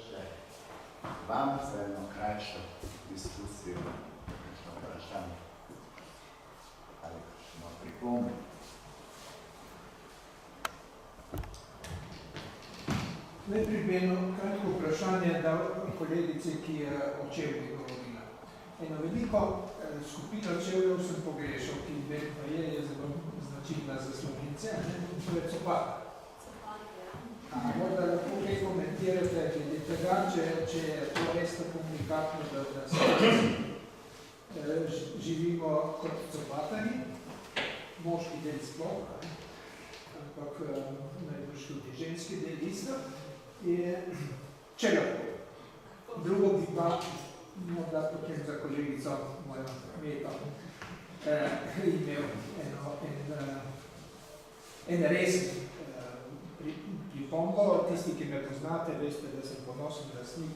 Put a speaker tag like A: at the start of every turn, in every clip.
A: še vam za eno krajšo diskusijo, kakšno vprašanje ali kakšno pripombo.
B: Najprej bi eno kratko vprašanje dal kolegici, ki je o čevlji govorila. Eno veliko skupino čevljev sem pogrešal, ki je zelo značilna za Slovenci, to je copata. Morda lahko kaj komentirate glede tega, če je to res tako unikatno, da živimo kot copatari, moški del sploh, ampak najbolj tudi ženski del isto. Če lahko. Drugo bi pa, morda potem za kolegico mojo Meto, imel en resen pripombo. Tisti, ki me poznate, veste, da sem ponosen lastnik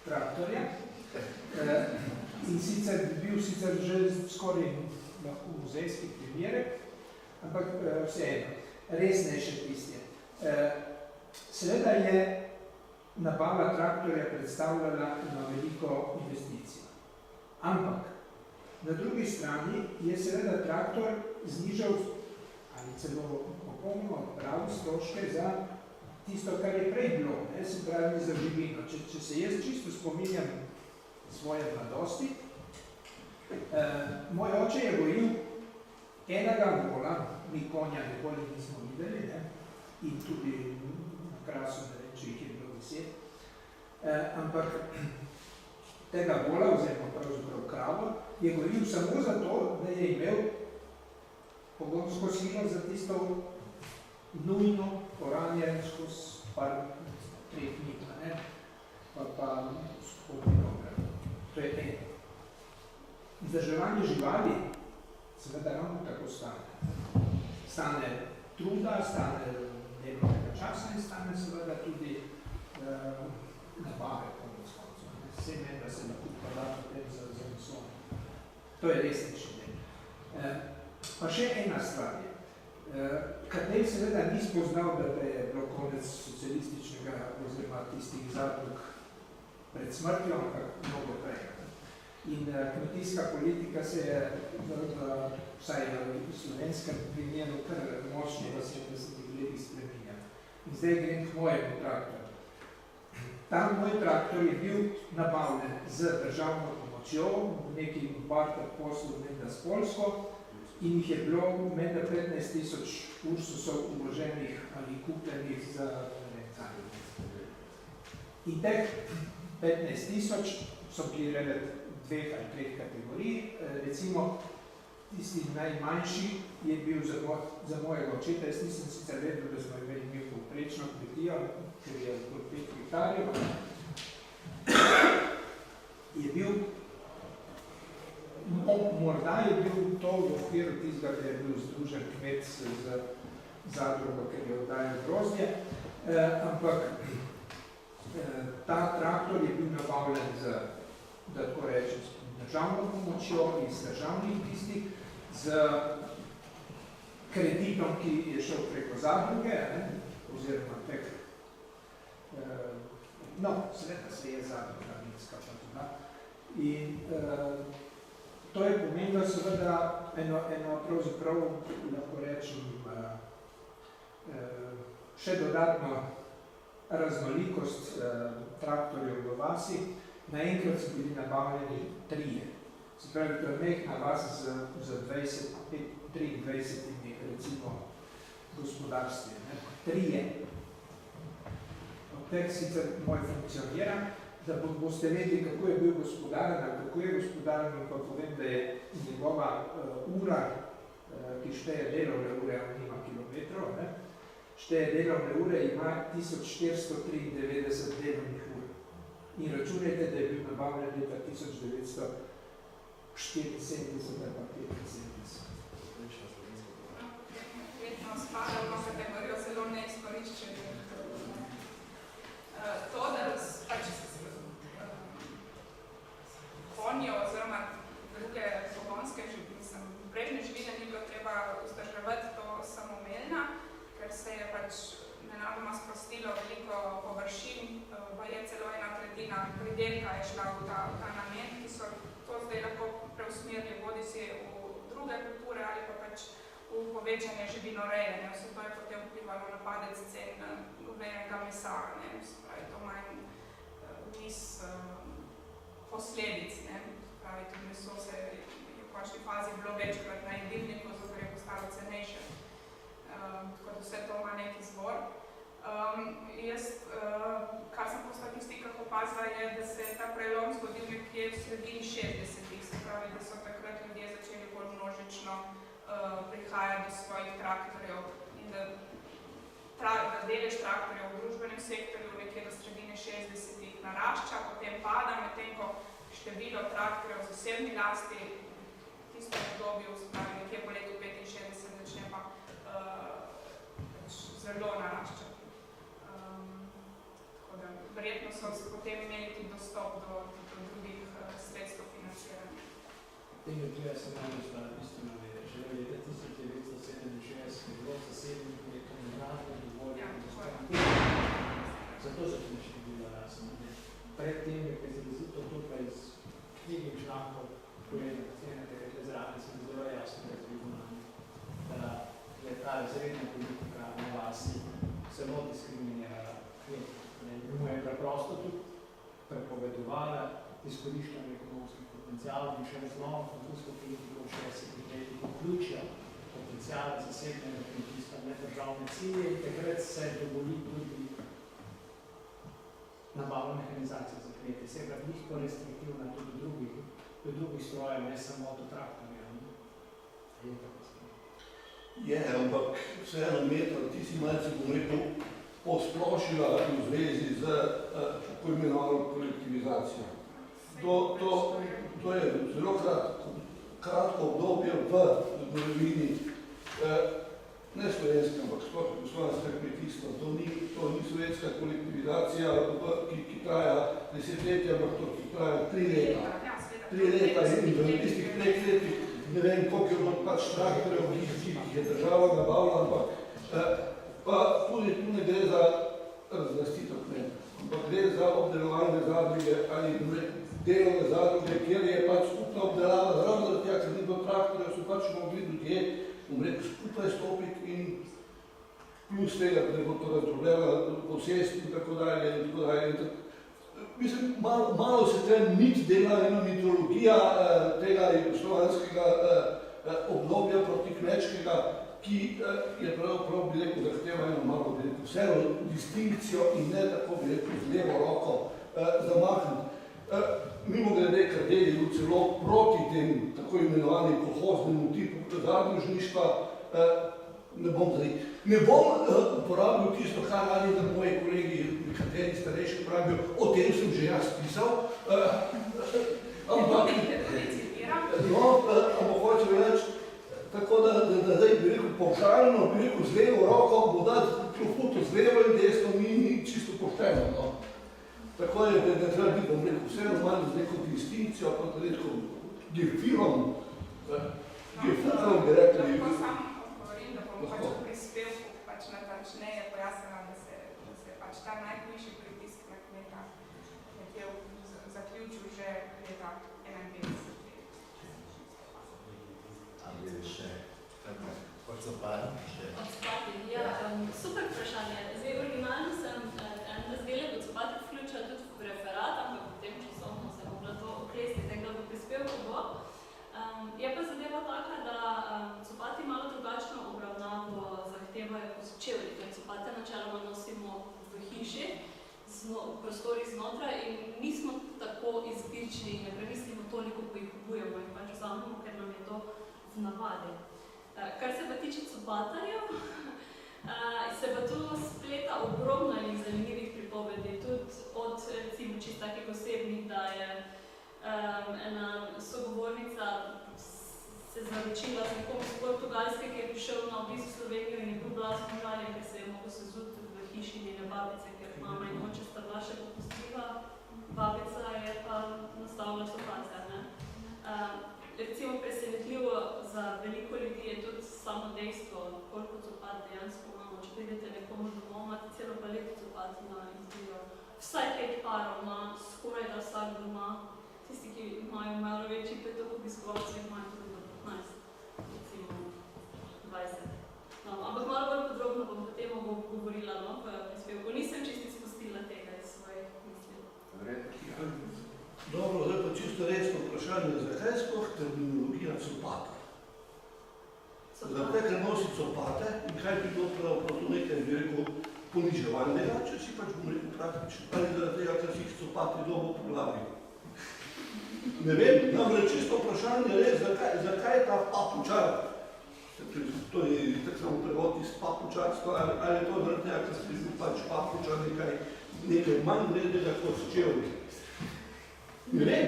B: traktorja. In sicer bi bil že skoraj lahko muzejski primerek, ampak vseeno, resnejše tisti. Seveda je nabava traktorja predstavljala na veliko investicijo. Ampak na drugi strani je seveda traktor znižal ali celo popolnoma odpravil stroške za tisto, kar je prej bilo, se pravi za živino. Če se jaz čisto spominjam svoje mladosti, moj oče je gojil enega vola, mi konja nikoli nismo videli, in tudi na Krasu, ne vem, če jih je bilo 10, ampak tega vola, oziroma pravzaprav kravo, je gojil samo zato, da je imel pogonsko silo za tisto nujno poranje skozi par 3 dni, pa spodnji noga. To je eno. Vzdrževanje živali seveda ravno tako stane. Stane truda, stane delovnega časa in stane seveda tudi nabave konec koncev. Vse ne, da se nakupa da potem za naslov. To je resnični del. Pa še ena stvar je. Kadej seveda ni spoznal, da je bilo konec socialističnega oziroma tistih zadrug pred smrtjo, ampak mnogo prej. In kmetijska politika se je vsaj v slovenskem primeru kar močno v 70 letih spreminjala. In zdaj grem k mojemu traktorju. Ta moj traktor je bil nabavljen z državno pomočjo, nekim barter poslov menda s Poljsko, in jih je bilo menda 15,000 Ursusov uloženih ali kupljenih za in teh 15,000 so bili dveh ali treh kategorij. Recimo, tisti najmanjši je bil za mojega očeta, jaz nisem sicer vedel, da smo imeli povprečno kmetijo, ker je okoli 5 hektarjev, je bil, morda je bil to v okviru tistega, da je bil združen kmet z zadrugo, ker je oddajal grozdje, ampak ta traktor je bil nabavljen z, da tako rečem, državno pomočjo in z državnih tistih, z kreditom, ki je šel preko zadruge, oziroma teh, seveda se je zadruga Minska pa tudi. In to je pomenilo seveda eno pravzaprav, lahko rečem, še dodatno raznolikost traktorjev v vasi. Naenkrat so bili nabavljeni 3. Se pravi, to je mehna vas z 23 recimo gospodarstvi. 3. Od teh sicer moj funkcionira, da boste vedeli, kako je bil gospodaren, ali kako je gospodaren, pa povem, da je njegova ura, ki šteje delovne ure, ali nima kilometrov, šteje delovne ure, ima 1493 delovnih ur. In računajte, da je bil nabavljen leta 1974 ali pa 1975.
C: Vedno spada v kategorijo zelo neizkoriščenih. To, da konje oziroma druge pogonske prejšnje živine ni bilo treba vzdrževati to samoumevna, ker se je nenadoma sprostilo veliko površin, pa je celo ena pridelka je šla v ta namen, ki so to zdaj lahko preusmerili bodi si v druge kulture ali pa pač v povečanje živinoreje. Vse to je potem vplivalo na padec cen govejenega mesa. To ima niz posledic. Tudi meso se je v končni fazi bilo večkrat na jedilniku, zato je postalo cenejše. Tako da vse to ima nek izvor. Kar sem po statistikah opazila, je, da se je ta prelom zgodil nekje v sredini 60-ih, se pravi, da so takrat ljudje začeli bolj množično prihajati do svojih traktorjev in da delež traktorjev v družbenem sektorju nekje do sredine 60-ih narašča, potem pada, medtem ko število traktorjev v zasebni lasti v tistem obdobju, se pravi nekje po letu 65 začne pa zelo naraščati. Verjetno so potem imeli tudi dostop do drugih sredstev financiranja.
B: Tega treba se malo stvari bistveno vedeti. Že v leta 1967 je bilo zasebnih projektov nagrado dovolj. Zato se tudi še bilo rasno. Pred tem je izrazito tukaj iz knjigi člankov povedal, da zraven sem zelo jasno razvidno, da je ta razredna politika na vasi zelo diskriminirala kmet. Mu je preprosto tudi prepovedovala izkoriščanje ekonomskih potencialov in še znova francosko politiko v 60-ih letih vključila potenciale zasebnega kmetijstva v nedržavne cilje in takrat se dovoli tudi nabavna mehanizacija za kmete. Se je prav nihko restriktivna tudi do drugih strojev, ne samo do traktorja.
D: Je, ampak vseeno metra, ti si malce, bom rekel, posplošila v zvezi z tako imenovano kolektivizacijo. To je zelo kratko obdobje v zgodovini, ne slovenska, ampak sploh slovenska kmetijstva. To ni sovjetska kolektivizacija, ki traja desetletja, ampak to, ki traja 3 leta. 3 leta in v tistih 3 letih, ne vem, koliko je bilo pač traktorjev, ki jih je država nabavila, ampak pa tudi tu ne gre za razlastitev kmeta, ampak gre za obdelovalne zadruge ali delovne zadruge, kjer je pač skupna obdelava, ravno zaradi tega, ker ni bilo traktorjev, so pač mogli ljudje, skupaj stopiti in plus tega, da bo to razdrobljeno posest in tako dalje in tako dalje. Mislim, malo se tem mit dela, ena mitologija tega jugoslovanskega obdobja proti kmečkega, ki je prav, bi rekel, zahteva eno malo, bi rekel, vseeno distinkcijo in ne tako, bi rekel, z levo roko zamahniti. Mimogrede, ker delijo celo proti tem tako imenovanim kolhoznemu tipu zadružništva, ne bom uporabil tisto, kar radi, da moji kolegi, nekateri starejši pravijo, o tem sem že jaz pisal, ampak hočem reči, tako da zdaj bi rekel povšalno, bi rekel z levo roko, bo dati klofuto z levo in desno ni čisto pošteno. Tako je, da treba biti, bom rekel, vse normalno z neko distinkcijo, pa da rekel gefilom, bi rekli.
C: Lahko samo odgovorim, da bom pač v prispevku pač natančneje pojasnila, da se pač ta najhujši pritisk na kmeta nekje zaključil že leta 51.
A: Ali je še odsopati?
E: Odsopati, ja. Super vprašanje. Zdaj, originalno sem en razdelek odsopati vključila tudi v referat, ampak potem časovno se mogla to oklestiti, da v prispevku bo. Je pa zadeva taka, da odsopati malo drugačno obravnavo zahtevajo čevlji. Odsopate načeloma nosimo v hiši, v prostorih znotraj in nismo tako izbirčni in ne premislimo toliko, ko jih kupujemo in pač vzamemo, ker nam je to v navadi. Kar se pa tiče copatarjev, se pa tu spleta ogromno zanimivih pripovedi, tudi od recimo čisto takih osebnih, da je ena sogovornica se zaročila z nekom iz Portugalske, ki je prišel na obisk v Slovenijo in je bil glasno žaljen, ker se je mogel sezuti v hiši njene babice, ker mama in oče sta bila še popustljiva, babica je pa nastavila copate. Recimo presenetljivo za veliko ljudi je tudi samo dejstvo, koliko copat dejansko imamo. Če pridete nekomu domov, imate celo paleto copat na izbiro. vsaj 5 parov ima, skoraj da vsak doma. Tisti, ki imajo malo večji petok obiskovalcev, imajo tudi do 15, recimo 20. No, ampak malo bolj podrobno bom po temu govorila v prispevku. Nisem čisto izpustila tega iz svojih misli.
D: Dobro, zdaj pa čisto resno vprašanje, zakaj je sploh terminologija copata? Zato, ker nosi copate in kaj bi bilo pravzaprav to nekaj, bi rekel, poniževalnega, če si pač bom rekel praktično, ali zaradi tega, ker si jih copati dobo po glavi. Ne vem, namreč čisto vprašanje je, zakaj ta papučar, to je tak samo prevod iz papučarstva, ali je to zaradi tega, ker si bil pač papučar nekaj manj vrednega kot čevlji. Ne vem,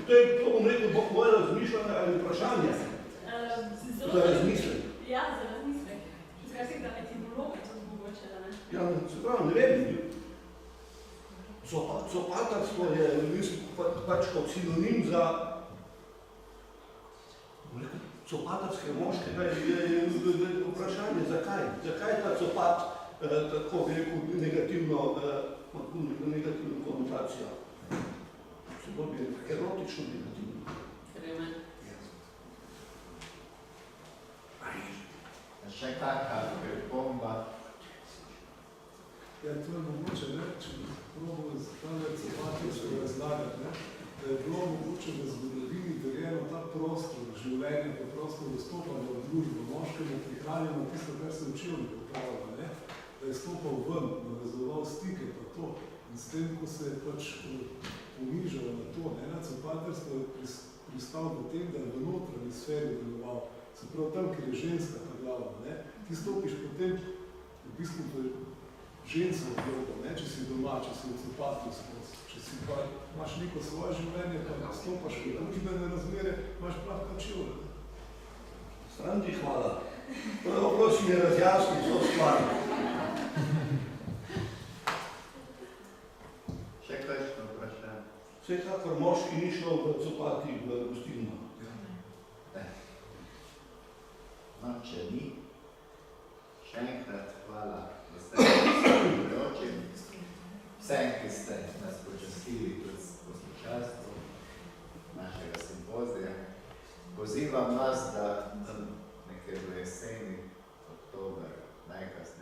D: to bom rekel moje razmišljanje ali vprašanje. Za razmislek.
E: Ja, za razmislek. Zakaj si da etimologi to mogoče, da ne?
D: Ja, se pravi, ne vem. Copatarstvo je pač kot sinonim za copatarske moškega je vprašanje, zakaj? Zakaj ta copat tako bi rekel negativno konotacijo? Se bolj bi erotično negativno.
E: Vreme.
A: Še kakšna pripomba?
F: Ja, to je mogoče, ne, če bi probali tale copatarsko razlagati, ne, da je bilo mogoče v zgodovini deljeno ta prostor življenja, pa prostor dostopanja v družbo, moškemu prihranjeno tisto, kar se učil popravlja, ne, da je stopal ven, navezoval stike pa to in s tem, ko se je pač ponižal na to, ne, na copatarstvo je pristal v tem, da je v notranji sferi deloval, se pravi tam, kjer je ženska ta glava, ne, ti stopiš potem v bistvu to je žensko vlogo, ne, če si doma, če si v copatu skozi, če si pa imaš neko svoje življenje, pa stopaš v družbene razmere, imaš pravka čevlje.
D: Strandi, hvala. Prosim, je razjasnil to stvar.
A: Še kakšno vprašanje?
D: Vsekakor moški ni šel v copati v gostilno.
A: No, če ni, še enkrat hvala, da ste sodelujoči. Vsem, ki ste nas počastili tudi s poslušalstvom našega simpozija. Pozivam nas, da nekaj v jeseni, oktober, najkasneje